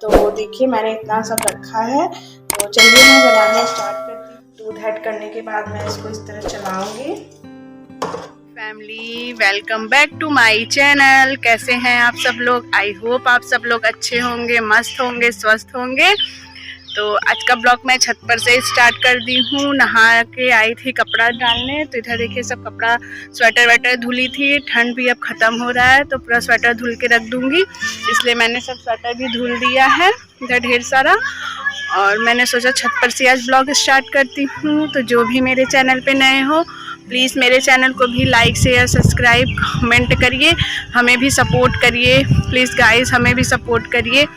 तो देखिए मैंने इतना सब रखा है। तो चलिए मैं बनाना स्टार्ट करती हूँ। दूध ऐड करने के बाद मैं इसको इस तरह चलाऊंगी। Family, welcome back to my channel. कैसे हैं आप सब लोग? आई होप आप सब लोग अच्छे होंगे, मस्त होंगे, स्वस्थ होंगे। तो आज का ब्लॉग मैं छत पर से स्टार्ट कर दी हूँ। नहा के आई थी कपड़ा डालने, तो इधर देखिए सब कपड़ा स्वेटर वेटर धुली थी। ठंड भी अब ख़त्म हो रहा है तो पूरा स्वेटर धुल के रख दूँगी, इसलिए मैंने सब स्वेटर भी धुल दिया है इधर ढेर सारा। और मैंने सोचा छत पर से आज ब्लॉग स्टार्ट करती हूँ। तो जो भी मेरे चैनल पे नए हो प्लीज़ मेरे चैनल को भी लाइक शेयर सब्सक्राइब कमेंट करिए, हमें भी सपोर्ट करिए प्लीज़ गाइस, हमें भी सपोर्ट करिए।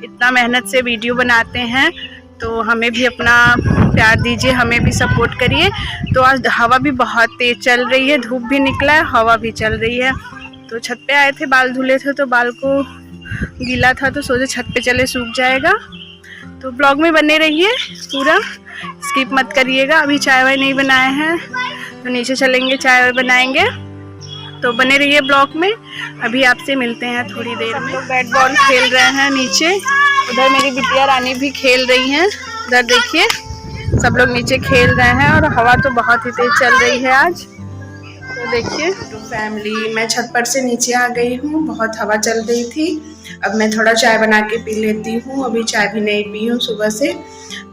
इतना मेहनत से वीडियो बनाते हैं तो हमें भी अपना प्यार दीजिए, हमें भी सपोर्ट करिए। तो आज हवा भी बहुत तेज़ चल रही है, धूप भी निकला है, हवा भी चल रही है। तो छत पे आए थे, बाल धुले थे तो बाल को गीला था तो सोचे छत पे चले सूख जाएगा। तो ब्लॉग में बने रहिए, पूरा स्किप मत करिएगा। अभी चाय वाय नहीं बनाए हैं तो नीचे चलेंगे, चाय वाय बनाएंगे। तो बने रहिए ब्लॉग में। अभी आपसे मिलते हैं थोड़ी देर में। लोग बैट बॉल खेल रहे हैं नीचे, उधर मेरी बिटिया रानी भी खेल रही हैं। उधर देखिए सब लोग नीचे खेल रहे हैं और हवा तो बहुत ही तेज चल रही है आज। तो देखिए तो फैमिली, मैं छत पर से नीचे आ गई हूँ, बहुत हवा चल रही थी। अब मैं थोड़ा चाय बना के पी लेती हूँ, अभी चाय भी नहीं पी हूँ सुबह से।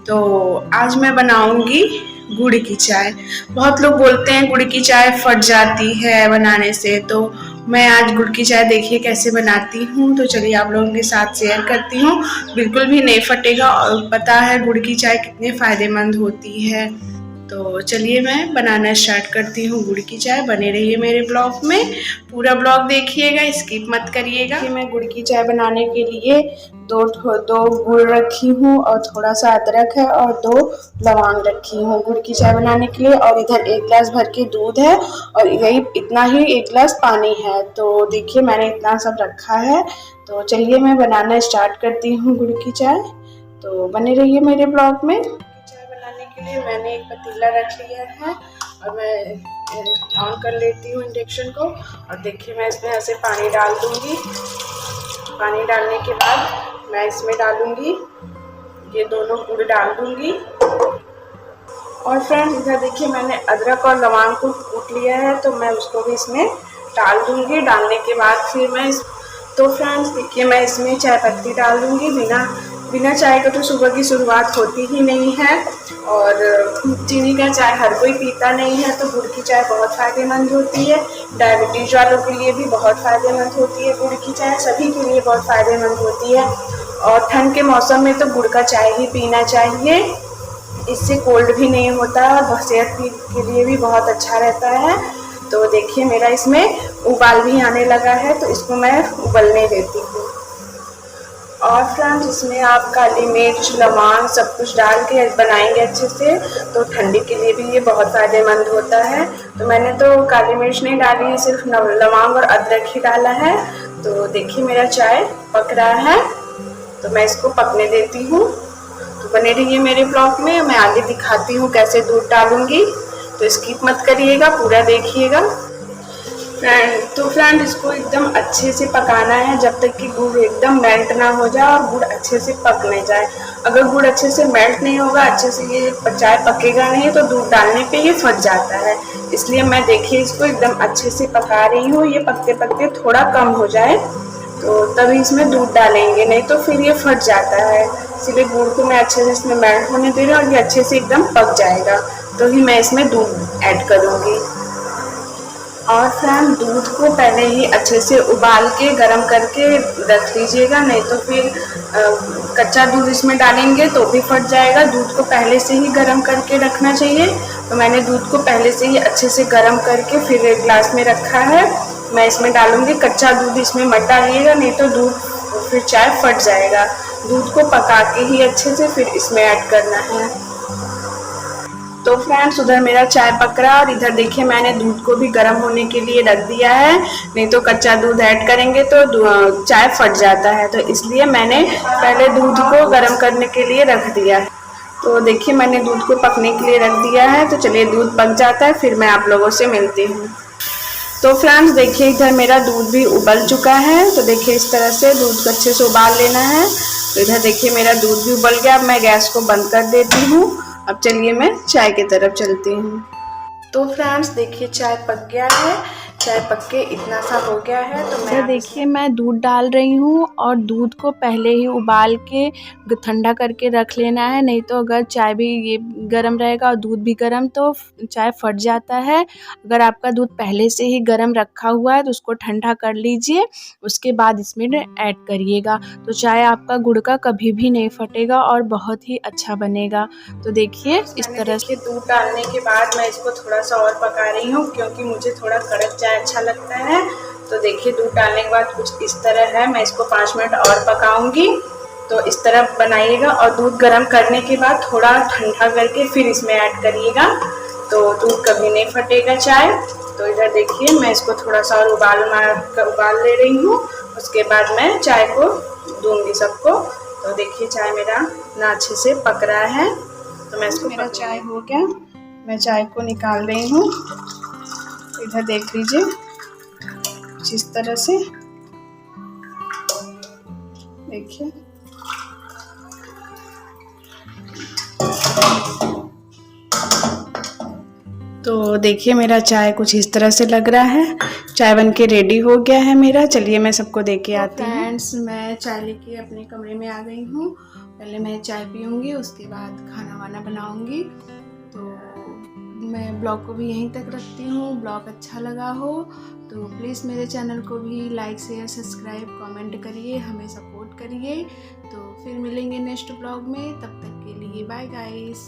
तो आज मैं बनाऊंगी गुड़ की चाय। बहुत लोग बोलते हैं गुड़ की चाय फट जाती है बनाने से, तो मैं आज गुड़ की चाय देखिए कैसे बनाती हूँ। तो चलिए आप लोगों के साथ शेयर करती हूँ। बिल्कुल भी नहीं फटेगा और पता है गुड़ की चाय कितने फ़ायदेमंद होती है। तो चलिए मैं बनाना स्टार्ट करती हूँ गुड़ की चाय। बने रहिए मेरे ब्लॉग में, पूरा ब्लॉग देखिएगा, स्किप मत करिएगा। मैं गुड़ की चाय बनाने के लिए दो गुड़ रखी हूँ और थोड़ा सा अदरक है और 2 लौंग रखी हूँ गुड़ की चाय बनाने के लिए। और इधर 1 गिलास भर के दूध है और यही इतना ही 1 गिलास पानी है। तो देखिए मैंने इतना सब रखा है। तो चलिए मैं बनाना स्टार्ट करती हूँ गुड़ की चाय। तो बने रहिए मेरे ब्लॉग में। के लिए मैंने एक पतीला रख लिया है और मैं ऑन कर लेती हूँ इंडक्शन को। और देखिए मैं इसमें ऐसे पानी डाल दूँगी। पानी डालने के बाद मैं इसमें डालूँगी ये दोनों गुड़ डाल दूँगी। और फ्रेंड्स इधर देखिए मैंने अदरक और लौंग को कूट लिया है, तो मैं उसको भी इसमें डाल दूँगी। डालने के बाद फिर मैं तो फ्रेंड्स देखिए मैं इसमें चाय पत्ती डाल दूँगी। बिना चाय का तो सुबह की शुरुआत होती ही नहीं है और चीनी का चाय हर कोई पीता नहीं है। तो गुड़ की चाय बहुत फ़ायदेमंद होती है, डायबिटीज़ वालों के लिए भी बहुत फ़ायदेमंद होती है गुड़ की चाय, सभी के लिए बहुत फ़ायदेमंद होती है। और ठंड के मौसम में तो गुड़ का चाय ही पीना चाहिए, इससे कोल्ड भी नहीं होता और सेहत के लिए भी बहुत अच्छा रहता है। तो देखिए मेरा इसमें उबाल भी आने लगा है, तो इसको मैं उबलने देती हूँ। और फ्रेंड्स इसमें आप काली मिर्च लौंग सब कुछ डाल के बनाएंगे अच्छे से, तो ठंडी के लिए भी ये बहुत फ़ायदेमंद होता है। तो मैंने तो काली मिर्च नहीं डाली है, सिर्फ लौंग और अदरक ही डाला है। तो देखिए मेरा चाय पक रहा है, तो मैं इसको पकने देती हूँ। तो बने रहिए मेरे ब्लॉग में, मैं आगे दिखाती हूँ कैसे दूध डालूँगी। तो स्किप मत करिएगा, पूरा देखिएगा। तो फ्रेंड इसको एकदम अच्छे से पकाना है जब तक कि गुड़ एकदम मेल्ट ना हो जाए और गुड़ अच्छे से पक नहीं जाए। अगर गुड़ अच्छे से मेल्ट नहीं होगा, अच्छे से ये चाय पकेगा नहीं, तो दूध डालने पे ये फट जाता है। इसलिए मैं देखिए इसको एकदम अच्छे से पका रही हूँ। ये पकते पकते थोड़ा कम हो जाए तो तभी इसमें दूध डालेंगे, नहीं तो फिर ये फट जाता है। इसीलिए गुड़ को मैं अच्छे से इसमें मेल्ट होने दे रही हूँ और ये अच्छे से एकदम पक जाएगा तो ही मैं इसमें दूध ऐड करूँगी। और फ्रेंड दूध को पहले ही अच्छे से उबाल के गर्म करके रख लीजिएगा, नहीं तो फिर कच्चा दूध इसमें डालेंगे तो भी फट जाएगा। दूध को पहले से ही गर्म करके रखना चाहिए। तो मैंने दूध को पहले से ही अच्छे से गर्म करके फिर एक गिलास में रखा है, मैं इसमें डालूँगी। कच्चा दूध इसमें मत डालिएगा, नहीं तो दूध फिर चाय फट जाएगा। दूध को पका के ही अच्छे से फिर इसमें ऐड करना है। तो फ्रेंड्स उधर मेरा चाय पक रहा है और इधर देखिए मैंने दूध को भी गर्म होने के लिए रख दिया है, नहीं तो कच्चा दूध ऐड करेंगे तो चाय फट जाता है। तो इसलिए मैंने पहले दूध को गर्म करने के लिए रख दिया है। तो देखिए मैंने दूध को पकने के लिए रख दिया है। तो चलिए दूध पक जाता है फिर मैं आप लोगों से मिलती हूँ। तो फ्रेंड्स देखिए इधर मेरा दूध भी उबल चुका है। तो देखिए इस तरह से दूध को अच्छे से उबाल लेना है। तो इधर देखिए मेरा दूध भी उबल गया। अब मैं गैस को बंद कर देती हूँ। अब चलिए मैं चाय की तरफ चलती हूँ। तो फ्रेंड्स देखिए चाय पक गया है। चाय पक के इतना सा हो गया है। तो मैं देखिए मैं दूध डाल रही हूँ और दूध को पहले ही उबाल के ठंडा करके रख लेना है, नहीं तो अगर चाय भी ये गर्म रहेगा और दूध भी गर्म तो चाय फट जाता है। अगर आपका दूध पहले से ही गर्म रखा हुआ है तो उसको ठंडा कर लीजिए, उसके बाद इसमें ऐड करिएगा तो चाय आपका गुड़ का कभी भी नहीं फटेगा और बहुत ही अच्छा बनेगा। तो देखिए इस तरह से दूध डालने के बाद मैं इसको थोड़ा सा और पका रही हूँ, क्योंकि मुझे थोड़ा कड़क चाय अच्छा लगता है। तो देखिए दूध डालने के बाद कुछ इस तरह है। मैं इसको 5 मिनट और पकाऊंगी। तो इस तरह बनाइएगा और दूध गर्म करने के बाद थोड़ा ठंडा करके फिर इसमें ऐड करिएगा, तो दूध कभी नहीं फटेगा चाय। तो इधर देखिए मैं इसको थोड़ा सा और उबाल ले रही हूँ। उसके बाद मैं चाय को दूंगी सबको। तो देखिए चाय मेरा ना अच्छे से पक रहा है। तो मैं इसको, मेरा चाय हो गया, मैं चाय को निकाल रही हूँ। इधर देख लीजिए कुछ इस तरह से देखिए। तो देखिए मेरा चाय कुछ इस तरह से लग रहा है। चाय बनके रेडी हो गया है मेरा। चलिए मैं सबको दे के आती हूँ। फ्रेंड्स मैं चाय लेके अपने कमरे में आ गई हूँ। पहले मैं चाय पीऊँगी, उसके बाद खाना वाना बनाऊँगी। तो मैं ब्लॉग को भी यहीं तक रखती हूँ। ब्लॉग अच्छा लगा हो तो प्लीज़ मेरे चैनल को भी लाइक शेयर सब्सक्राइब कमेंट करिए, हमें सपोर्ट करिए। तो फिर मिलेंगे नेक्स्ट ब्लॉग में, तब तक के लिए बाय गाइस।